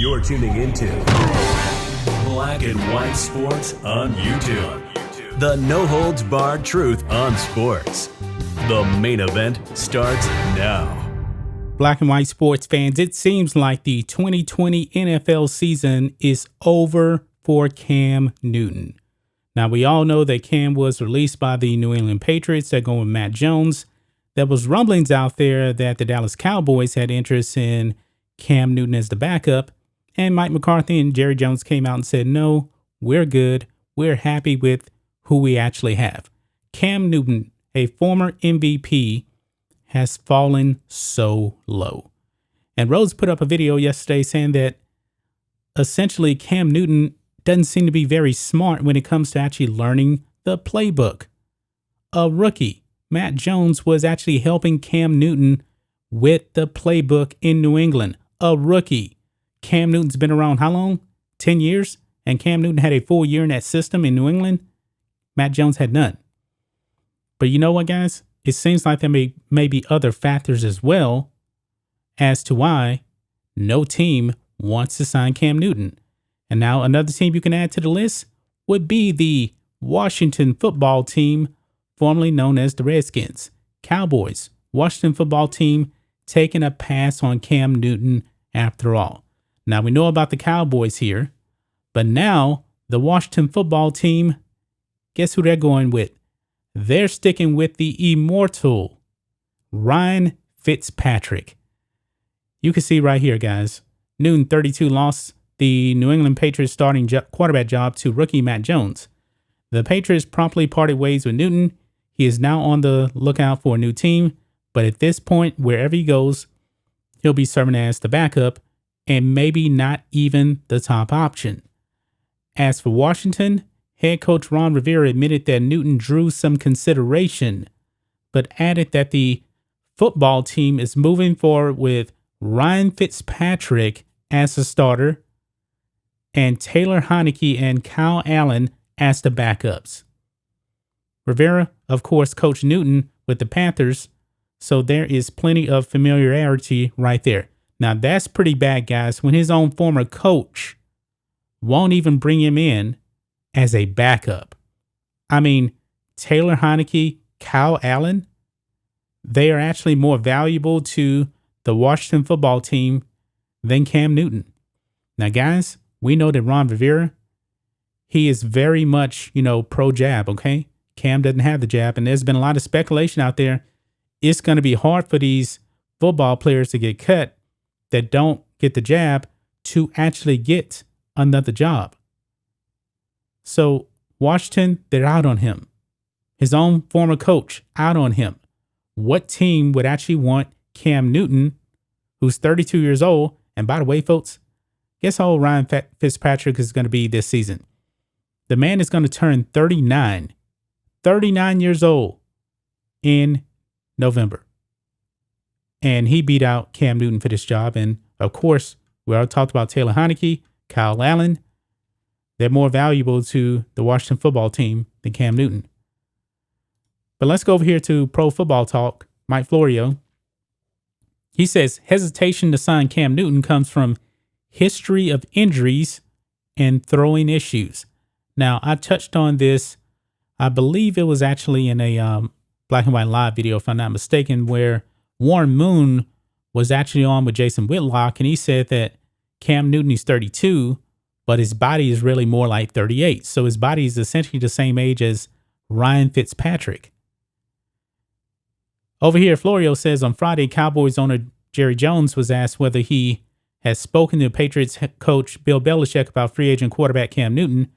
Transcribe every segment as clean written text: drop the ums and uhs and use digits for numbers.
You're tuning into Black and White Sports on YouTube. The no-holds-barred truth on sports. The main event starts now. Black and White sports fans, it seems like the 2020 NFL season is over for Cam Newton. Now, we all know that Cam was released by the New England Patriots. They're going with Matt Jones. There was rumblings out there that the Dallas Cowboys had interest in Cam Newton as the backup. And Mike McCarthy and Jerry Jones came out and said, no, we're good. We're happy with who we actually have. Cam Newton, a former MVP, has fallen so low. And Rose put up a video yesterday saying that essentially Cam Newton doesn't seem to be very smart when it comes to actually learning the playbook. A rookie, Matt Jones, was actually helping Cam Newton with the playbook in New England. A rookie. Cam Newton's been around how long? 10 years? And Cam Newton had a full year in that system in New England. Matt Jones had none. But you know what, guys? It seems like there may be other factors as well as to why no team wants to sign Cam Newton. And now another team you can add to the list would be the Washington football team, formerly known as the Redskins. Cowboys, Washington football team, taking a pass on Cam Newton after all. Now we know about the Cowboys here, but now the Washington football team, guess who they're going with? They're sticking with the immortal Ryan Fitzpatrick. You can see right here, guys. Newton, 32, lost the New England Patriots starting quarterback job to rookie Matt Jones. The Patriots promptly parted ways with Newton. He is now on the lookout for a new team, but at this point, wherever he goes, he'll be serving as the backup and maybe not even the top option. As for Washington, head coach Ron Rivera admitted that Newton drew some consideration, but added that the football team is moving forward with Ryan Fitzpatrick as the starter and Taylor Heinicke and Kyle Allen as the backups. Rivera, of course, coached Newton with the Panthers, so there is plenty of familiarity right there. Now, that's pretty bad, guys, when his own former coach won't even bring him in as a backup. I mean, Taylor Heinicke, Kyle Allen, they are actually more valuable to the Washington football team than Cam Newton. Now, guys, we know that Ron Rivera, he is very much, pro jab, okay? Cam doesn't have the jab, and there's been a lot of speculation out there. It's going to be hard for these football players to get cut that don't get the jab to actually get another job. So Washington, they're out on him. His own former coach, out on him. What team would actually want Cam Newton, who's 32 years old? And by the way, folks, guess how old Ryan Fitzpatrick is going to be this season? The man is going to turn 39 years old in November. And he beat out Cam Newton for this job. And of course, we already talked about Taylor Heinicke, Kyle Allen. They're more valuable to the Washington football team than Cam Newton. But let's go over here to Pro Football Talk. Mike Florio. He says hesitation to sign Cam Newton comes from history of injuries and throwing issues. Now, I touched on this. I believe it was actually in a Black and White Live video, if I'm not mistaken, where Warren Moon was actually on with Jason Whitlock, and he said that Cam Newton is 32, but his body is really more like 38. So his body is essentially the same age as Ryan Fitzpatrick. Over here, Florio says on Friday, Cowboys owner Jerry Jones was asked whether he has spoken to Patriots head coach Bill Belichick about free agent quarterback Cam Newton.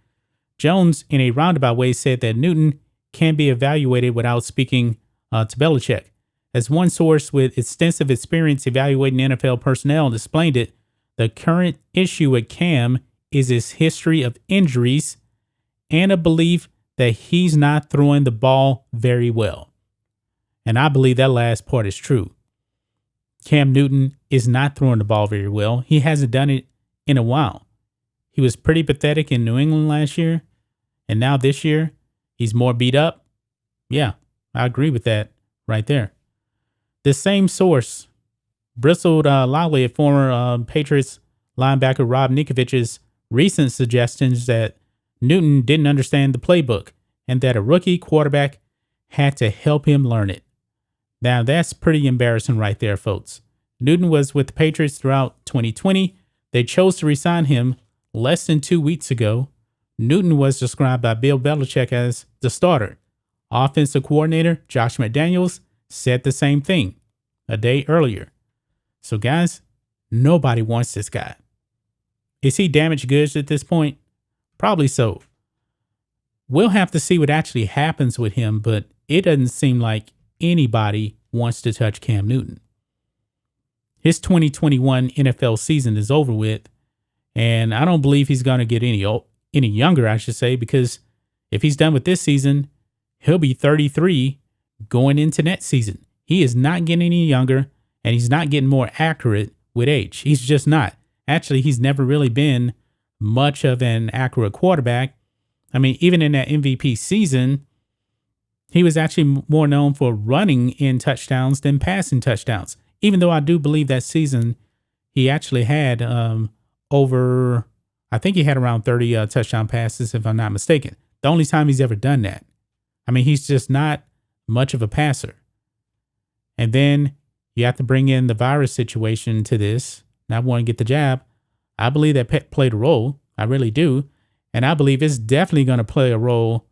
Jones, in a roundabout way, said that Newton can be evaluated without speaking to Belichick. As one source with extensive experience evaluating NFL personnel explained it, the current issue with Cam is his history of injuries and a belief that he's not throwing the ball very well. And I believe that last part is true. Cam Newton is not throwing the ball very well. He hasn't done it in a while. He was pretty pathetic in New England last year. And now this year, he's more beat up. Yeah, I agree with that right there. This same source bristled loudly at former Patriots linebacker Rob Ninkovich's recent suggestions that Newton didn't understand the playbook and that a rookie quarterback had to help him learn it. Now, that's pretty embarrassing right there, folks. Newton was with the Patriots throughout 2020. They chose to re-sign him less than 2 weeks ago. Newton was described by Bill Belichick as the starter. Offensive coordinator Josh McDaniels said the same thing a day earlier. So, guys, nobody wants this guy. Is he damaged goods at this point? Probably so. We'll have to see what actually happens with him, but it doesn't seem like anybody wants to touch Cam Newton. His 2021 NFL season is over with, and I don't believe he's going to get any younger, I should say, because if he's done with this season, he'll be 33 going into next season. He is not getting any younger, and he's not getting more accurate with age. He's just not. Actually, he's never really been much of an accurate quarterback. I mean, even in that MVP season, he was actually more known for running in touchdowns than passing touchdowns. Even though I do believe that season he actually had I think he had around 30 touchdown passes, if I'm not mistaken. The only time he's ever done that. I mean, he's just not much of a passer. And then you have to bring in the virus situation to this. Not wanting to get the jab. I believe that played a role. I really do. And I believe it's definitely going to play a role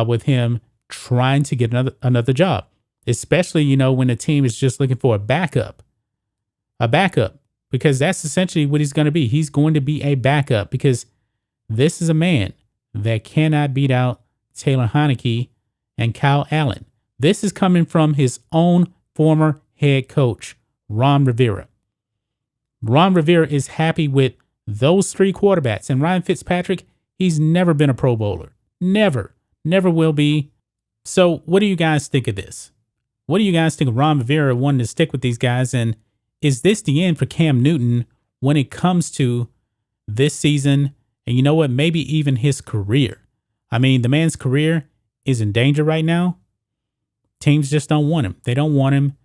with him trying to get another job, especially, when the team is just looking for a backup, because that's essentially what he's going to be. He's going to be a backup because this is a man that cannot beat out Taylor Heinicke and Kyle Allen. This is coming from his own former head coach, Ron Rivera. Ron Rivera is happy with those three quarterbacks, and Ryan Fitzpatrick, he's never been a Pro Bowler. Never will be. So what do you guys think of this? What do you guys think of Ron Rivera wanting to stick with these guys? And is this the end for Cam Newton when it comes to this season? And you know what? Maybe even his career. I mean, the man's career is in danger right now. Teams just don't want him. They don't want him.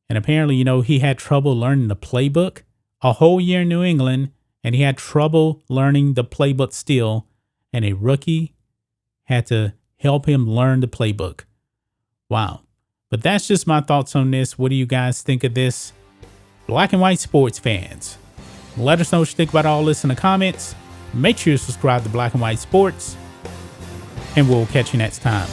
And apparently, he had trouble learning the playbook a whole year in New England, and he had trouble learning the playbook still. And a rookie had to help him learn the playbook. Wow. But that's just my thoughts on this. What do you guys think of this? Black and white sports fans, let us know what you think about all this in the comments. Make sure you subscribe to Black and White Sports, and we'll catch you next time.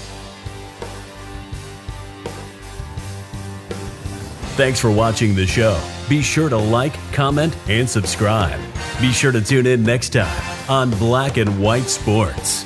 Thanks for watching the show. Be sure to like, comment, and subscribe. Be sure to tune in next time on Black and White Sports.